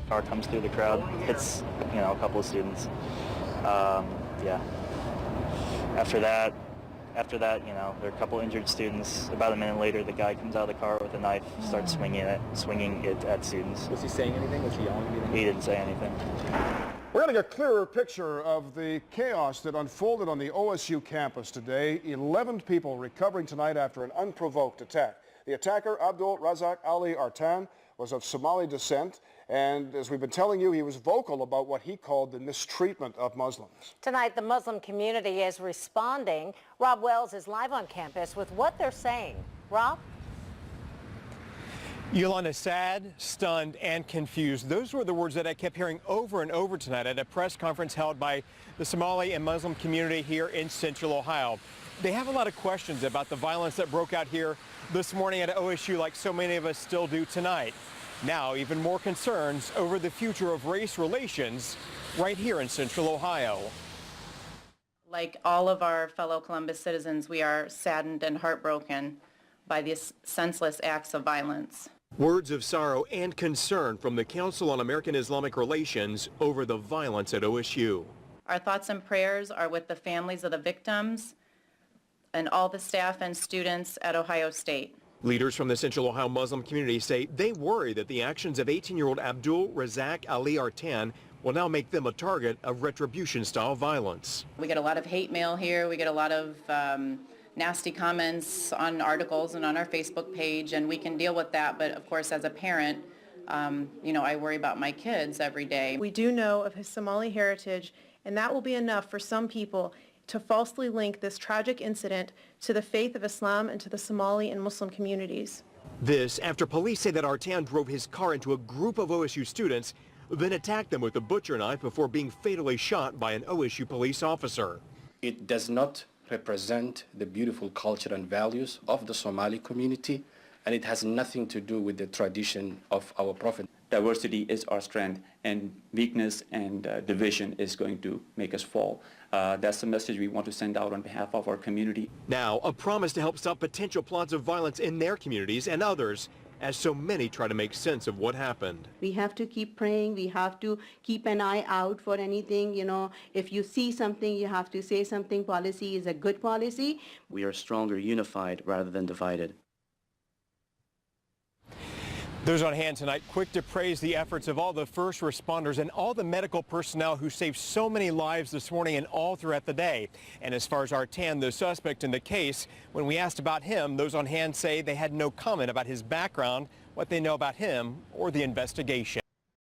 Car comes through the crowd, hits, a couple of students. Yeah. After that, there are a couple injured students. About a minute later, the guy comes out of the car with a knife, starts swinging it at students. Was he saying anything? Was he yelling anything? He didn't say anything. We're getting a clearer picture of the chaos that unfolded on the OSU campus today. 11 people recovering tonight after an unprovoked attack. The attacker, Abdul Razak Ali Artan, was of Somali descent, and as we've been telling you, he was vocal about what he called the mistreatment of Muslims. Tonight, the Muslim community is responding. Rob Wells is live on campus with what they're saying. Rob? Yolanda, sad, stunned, and confused. Those were the words that I kept hearing over and over tonight at a press conference held by the Somali and Muslim community here in Central Ohio. They have a lot of questions about the violence that broke out here this morning at OSU, like so many of us still do tonight. Now, even more concerns over the future of race relations right here in Central Ohio. Like all of our fellow Columbus citizens, we are saddened and heartbroken by these senseless acts of violence. Words of sorrow and concern from the Council on American Islamic Relations over the violence at OSU. Our thoughts and prayers are with the families of the victims and all the staff and students at Ohio State. Leaders from the Central Ohio Muslim community say they worry that the actions of 18-year-old Abdul Razak Ali Artan will now make them a target of retribution-style violence. We get a lot of hate mail here. We get a lot of nasty comments on articles and on our Facebook page, and we can deal with that. But of course, as a parent, I worry about my kids every day. We do know of his Somali heritage, and that will be enough for some people to falsely link this tragic incident to the faith of Islam and to the Somali and Muslim communities. This after police say that Artan drove his car into a group of OSU students, then attacked them with a butcher knife before being fatally shot by an OSU police officer. It does not represent the beautiful culture and values of the Somali community, and it has nothing to do with the tradition of our Prophet. Diversity is our strength, and weakness and division is going to make us fall. That's the message we want to send out on behalf of our community. Now, a promise to help stop potential plots of violence in their communities and others, as so many try to make sense of what happened. We have to keep praying. We have to keep an eye out for anything. If you see something, you have to say something. Policy is a good policy. We are stronger unified rather than divided. Those on hand tonight quick to praise the efforts of all the first responders and all the medical personnel who saved so many lives this morning and all throughout the day. And as far as Artan, the suspect in the case, when we asked about him, those on hand say they had no comment about his background, what they know about him, or the investigation.